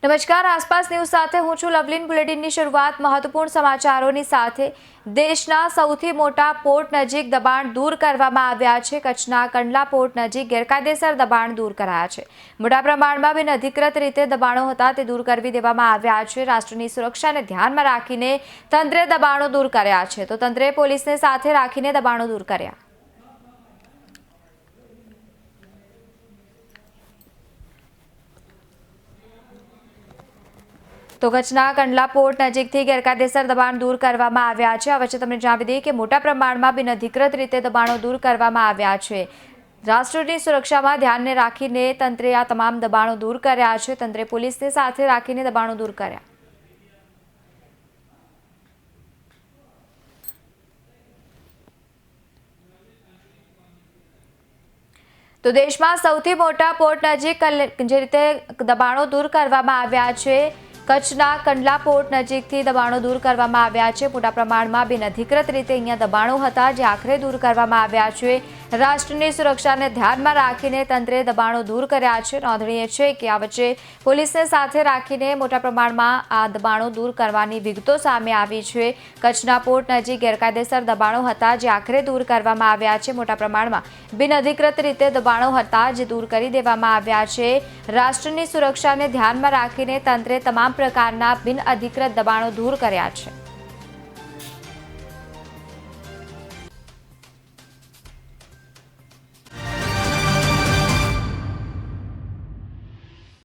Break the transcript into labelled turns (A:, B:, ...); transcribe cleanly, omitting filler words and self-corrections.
A: નમસ્કાર, આસપાસ ન્યૂઝ સાથે હું છું લવલીન। બુલેટિનની શરૂઆત મહત્વપૂર્ણ સમાચારોની સાથે। દેશના સૌથી મોટા પોર્ટ નજીક દબાણ દૂર કરવામાં આવ્યા છે। કચ્છના કંડલા પોર્ટ નજીક ગેરકાયદેસર દબાણ દૂર કરાયા છે। મોટા પ્રમાણમાં બિનઅધિકૃત રીતે દબાણો હતા તે દૂર કરી દેવામાં આવ્યા છે। રાષ્ટ્રની સુરક્ષાને ધ્યાનમાં રાખીને તંત્રે દબાણો દૂર કર્યા છે, તો તંત્રે પોલીસને સાથે રાખીને દબાણો દૂર કર્યા। તો કચ્છના કંડલા પોર્ટ નજીકથી ગેરકાયદેસર દબાણ દૂર કરવામાં આવ્યા છે। આ વચ્ચે તમને જણાવી દઈએ કે મોટા પ્રમાણમાં બિનઅધિકૃત રીતે દબાણો દૂર કરવામાં આવ્યા છે। રાષ્ટ્રની સુરક્ષામાં ધ્યાનને રાખીને તંત્રે આ તમામ દબાણો દૂર કર્યા છે। તંત્રે પોલીસને સાથે રાખીને દબાણો દૂર કર્યા। તો દેશમાં સૌથી મોટા પોર્ટ નજીક જે રીતે દબાણો દૂર કરવામાં આવ્યા છે, કચ્છના કંડલા પોર્ટ નજીકથી દબાણો દૂર કરવામાં આવ્યા છે। મોટા પ્રમાણમાં બિનઅધિકૃત રીતે અહીંયા દબાણો હતા જે આખરે દૂર કરવામાં આવ્યા છે। રાષ્ટ્રની સુરક્ષાને ધ્યાનમાં રાખીને તંત્રે દબાણો દૂર કર્યા છે। નોંધનીય છે કે આ વચ્ચે પોલીસને સાથે રાખીને મોટા પ્રમાણમાં આ દબાણો દૂર કરવાની વિગતો સામે આવી છે। કચ્છના પોર્ટ નજીક ગેરકાયદેસર દબાણો હતા જે આખરે દૂર કરવામાં આવ્યા છે। મોટા પ્રમાણમાં બિનઅધિકૃત રીતે દબાણો હતા જે દૂર કરી દેવામાં આવ્યા છે। રાષ્ટ્રની સુરક્ષાને ધ્યાનમાં રાખીને તંત્રે તમામ પ્રકારના બિનઅધિકૃત દબાણો દૂર કર્યા છે।